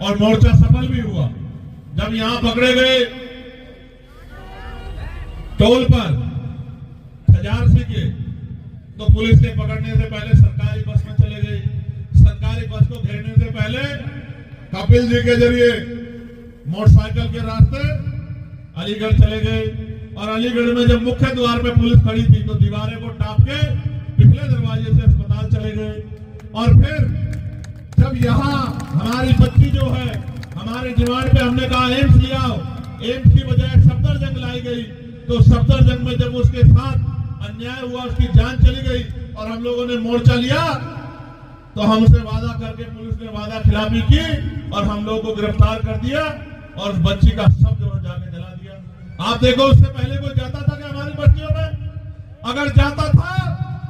और मोर्चा सफल भी हुआ। जब यहां पकड़े गए टोल पर खजारसी के, तो पुलिस के पकड़ने से पहले सरकारी बस में चले गए। सरकारी बस को घेरने से पहले कपिल जी के जरिए मोटरसाइकिल के रास्ते अलीगढ़ चले गए, और अलीगढ़ में जब मुख्य द्वार पे पुलिस खड़ी थी तो दीवारें को टाप के पिछले दरवाजे से अस्पताल चले गए। और फिर जब यहाँ हमारी बच्ची जो है, हमारे डिमांड पे हमने कहा एम्स लिया, एम्स की बजाय सफदरजंग लाई गई, तो सफदरजंग में जब उसके साथ अन्याय हुआ, उसकी जान चली गई और हम लोगों ने मोर्चा लिया, तो हमसे वादा करके पुलिस ने वादा खिलाफी की और हम लोगों को गिरफ्तार कर दिया और उस बच्ची का शव जो जाके जला दिया। आप देखो, उससे पहले कोई जाता था क्या हमारी बस्तियों में? अगर जाता था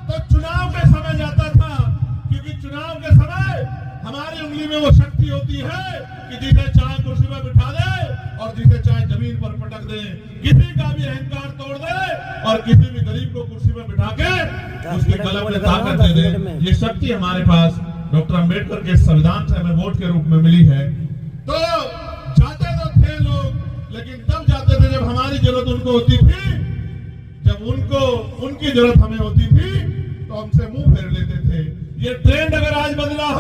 तो चुनाव के समय जाता था, क्योंकि चुनाव के समय हमारी उंगली में वो शक्ति होती है कि जिसे चाहे कुर्सी पर बिठा दे और जिसे चाहे जमीन पर पटक दे, किसी का भी अहंकार तोड़ दे और किसी भी गरीब को कुर्सी पर बिठा के उसके गले में ताकत दे दे। ये शक्ति हमारे पास डॉक्टर अंबेडकर के संविधान से हमें वोट के रूप में मिली है। तो जाते तो थे लोग, लेकिन तब जाते थे जब हमारी जरूरत उनको होती थी, जब उनकी जरूरत हमें होती थी तो हमसे मुंह फेर लेते थे। ये ट्रेंड अगर आज बदला है,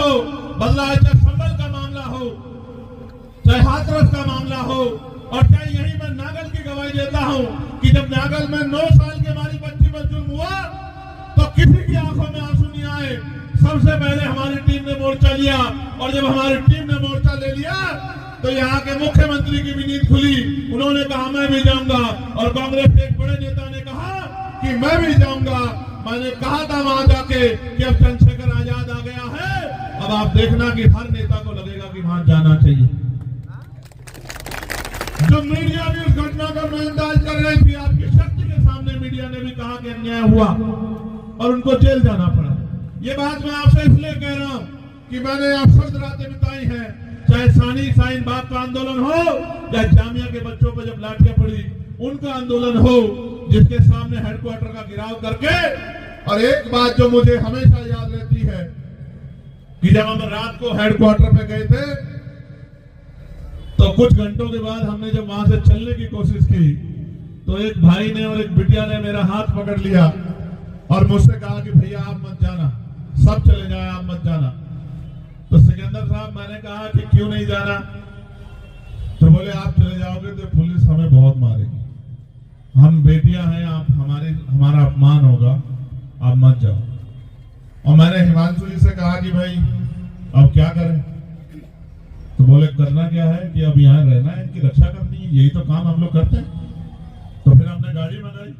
चाहे संबल का मामला हो, चाहे हाथरस का मामला हो, और चाहे यही मैं नागल की गवाही देता हूं कि जब नागल में 9 साल की हमारी बच्ची पर जुल्म हुआ तो किसी की आंखों में आंसू नहीं आए। सबसे पहले हमारी टीम ने मोर्चा लिया, और जब हमारी टीम ने मोर्चा ले लिया तो यहाँ के मुख्यमंत्री की भी नींद खुली। उन्होंने कहा मैं भी जाऊंगा, और कांग्रेस के एक बड़े नेता ने कहा कि मैं भी जाऊंगा। मैंने कहा था वहां जाके कि अब चंद्रशेखर आजाद आ गया है, अब आप देखना कि हर नेता को लगेगा कि वहां जाना चाहिए। जो मीडिया भी उस घटना का नजरअंदाज कर रही थी, आपकी शक्ति के सामने मीडिया ने भी कहा कि अन्याय हुआ और उनको जेल जाना पड़ा। ये बात मैं आपसे इसलिए कह रहा हूं कि मैंने आप सर्द रातें बिताई हैं, चाहे सानी साइन बाग का आंदोलन हो या जामिया के बच्चों पर जब लाठियां पड़ी उनका आंदोलन हो, जिसके सामने हेडक्वार्टर का गिराव करके। और एक बात जो मुझे हमेशा याद रहती है कि जब हम रात को हेडक्वार्टर पे गए थे तो कुछ घंटों के बाद हमने जब वहां से चलने की कोशिश की तो एक भाई ने और एक बिटिया ने मेरा हाथ पकड़ लिया और मुझसे कहा कि भैया आप मत जाना, सब चले जाए, आप मत जाना। तो सिकंदर साहब, मैंने कहा कि क्यों नहीं जाना? तो बोले आप चले जाओगे तो पुलिस हमें बहुत मारेगी, हम बेटियां हैं, आप हमारा अपमान होगा, आप मत जाओ। और मैंने हिमांशु जी से कहा कि भाई अब क्या करें? तो बोले करना क्या है कि अब यहाँ रहना है, इनकी रक्षा करनी है, यही तो काम हम लोग करते हैं। तो फिर हमने गाड़ी मंगाई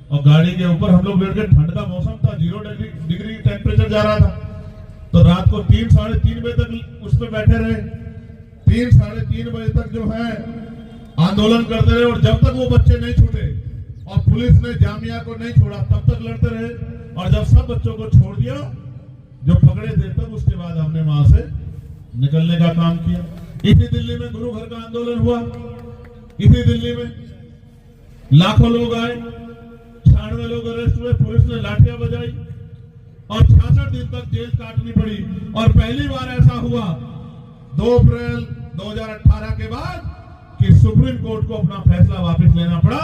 और गाड़ी के ऊपर हम लोग बैठ के, ठंड का मौसम था, 0 डिग्री टेम्परेचर जा रहा था, तो रात को 3 साढ़े 3 बजे तक उस पर बैठे रहे। 3 साढ़े 3 बजे तक जो है आंदोलन करते रहे, और जब तक वो बच्चे नहीं छूटे और पुलिस ने जामिया को नहीं छोड़ा तब तक लड़ते रहे। और जब सब बच्चों को छोड़ दिया जो पकड़े थे, तब उसके बाद हमने वहां से निकलने का काम किया। इसी दिल्ली में गुरु घर का आंदोलन हुआ, इसी दिल्ली में लाखों लोग आए, 96 लोग अरेस्ट हुए, पुलिस ने लाठियां बजाई और 66 दिन तक जेल काटनी पड़ी। और पहली बार ऐसा हुआ 2 अप्रैल 2018 के बाद कि सुप्रीम कोर्ट को अपना फैसला वापस लेना पड़ा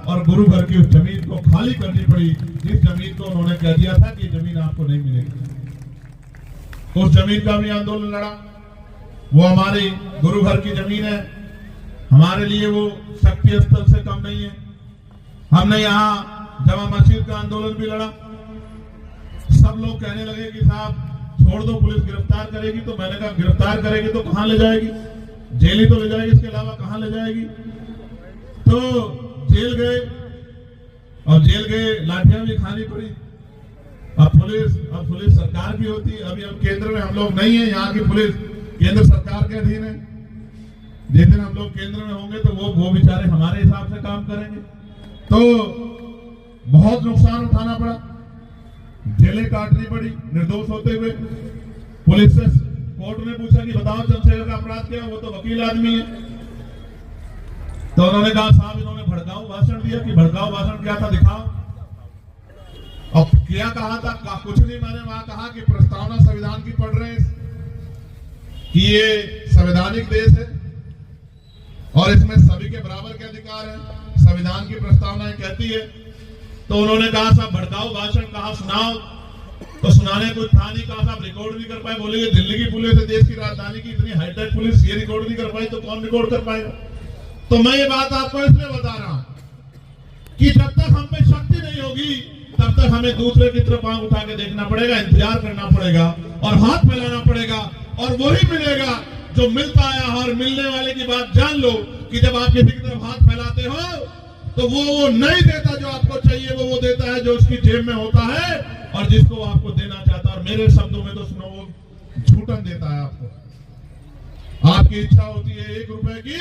और गुरु घर की उस जमीन को खाली करनी पड़ी, जिस जमीन को उन्होंने कह दिया था कि जमीन आपको नहीं मिलेगी। उस जमीन का भी आंदोलन लड़ा। वो हमारी गुरु घर की जमीन है, हमारे लिए वो शक्ति स्थल से कम नहीं है। हमने यहाँ जामा मस्जिद का आंदोलन भी लड़ा। सब लोग कहने लगे कि साहब छोड़ दो, पुलिस गिरफ्तार करेगी। तो मैंने कहा गिरफ्तार करेगी तो कहां ले जाएगी? जेल ही तो ले जाएगी, इसके अलावा कहां ले जाएगी? तो जेल गए, और जेल गए लाठियां भी खानी पड़ी। अब पुलिस सरकार की होती है। अभी हम केंद्र में हम लोग नहीं है, यहाँ की पुलिस केंद्र सरकार के अधीन है। जिस दिन हम लोग केंद्र में होंगे तो वो बेचारे हमारे हिसाब से काम करेंगे। तो बहुत नुकसान उठाना पड़ा, जेलें काटनी पड़ी निर्दोष होते हुए। पुलिस से कोर्ट ने पूछा कि बताओ चंद्रशेखर का अपराध क्या है? वो तो वकील आदमी है। तो उन्होंने कहा साहब इन्होंने भड़काऊ भाषण दिया। कि भड़काऊ भाषण क्या था दिखाओ। अब क्या कहा था? कुछ नहीं, मैंने वहां कहा कि प्रस्तावना संविधान की पढ़ रहे हैं, कि ये संवैधानिक देश है और इसमें सभी के बराबर के अधिकार हैं, संविधान की प्रस्तावना कहती है। तो उन्होंने कहा साहब भड़काऊ भाषण कहा सुनाओ, तो सुनाने कुछ था नहीं, कहा साहब रिकॉर्ड नहीं कर पाए। बोले ये दिल्ली की पुलिस है, देश की राजधानी की इतनी हाईटेक पुलिस, ये रिकॉर्ड नहीं कर पाई तो कौन रिकॉर्ड कर पाएगा। तो मैं ये बात आपको इसलिए बता रहा हूं कि जब तक हम पे शक्ति नहीं होगी तब तक हमें दूसरे की तरफ आंख उठा के देखना पड़ेगा, इंतजार करना पड़ेगा और हाथ फैलाना पड़ेगा, और वही मिलेगा जो मिलता आया। और मिलने वाले की बात जान लो कि जब आप किसी की तरफ हाथ फैलाते हो तो वो नहीं देता जो आपको चाहिए, वो देता है जो उसकी जेब में होता है और जिसको वो आपको देना चाहता है। और मेरे शब्दों में तो सुनो, वो झूठन देता है आपको। आपकी इच्छा होती है 1 रुपए की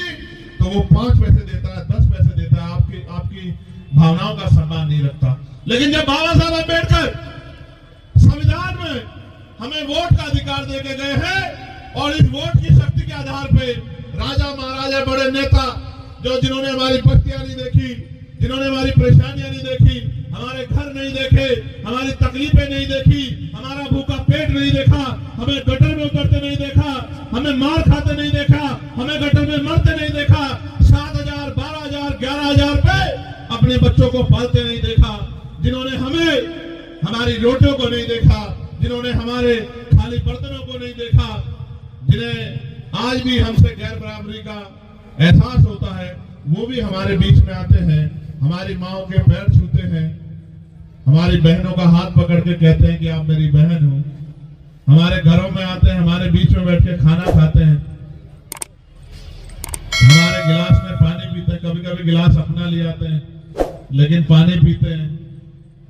तो वो 5 पैसे देता है, 10 पैसे देता है, आपकी भावनाओं का सम्मान नहीं रखता। लेकिन जब बाबा साहब अम्बेडकर संविधान में हमें वोट का अधिकार देके गए हैं और इस वोट की शक्ति के आधार पे राजा महाराजा बड़े नेता जिन्होंने हमारी बस्तियां नहीं देखी, जिन्होंने हमारी परेशानियां नहीं देखी, हमारे घर नहीं देखे, हमारी तकलीफें नहीं देखी, हमारा भूखा पेट नहीं देखा, हमें गटर में उतरते नहीं देखा, हमें मार खाते नहीं देखा, हमें गटर में मरते नहीं देखा, 7,000, 12,000, 11,000 पे अपने बच्चों को पालते नहीं देखा, जिन्होंने हमें हमारी रोटियों को नहीं देखा, जिन्होंने हमारे खाली बर्तनों को नहीं देखा, जिन्हें आज भी हमसे गैर बराबरी का एहसास होता है, वो भी हमारे बीच में आते हैं, हमारी माओ के पैर छूते हैं, हमारी बहनों का हाथ पकड़ के कहते हैं कि आप मेरी बहन हो, हमारे घरों में आते हैं, हमारे बीच में बैठ के खाना खाते हैं, हमारे गिलास में पानी पीते हैं। कभी कभी गिलास अपना ले आते हैं लेकिन पानी पीते हैं,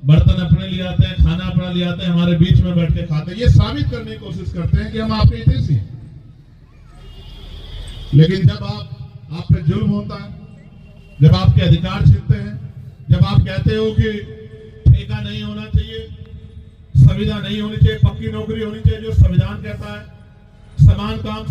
बर्तन अपने ले आते हैं, खाना अपना ले आते हैं, हमारे बीच में बैठ के खाते हैं। ये साबित करने की कोशिश करते हैं कि हम आपके हितैषी हैं। लेकिन जब आप पे जुल्म होता है, जब आपके अधिकार छीनते हैं, जब आप कहते हो कि ठेका नहीं होना चाहिए, संविदा नहीं होनी चाहिए, पक्की नौकरी होनी चाहिए जो संविधान कहता है, समान काम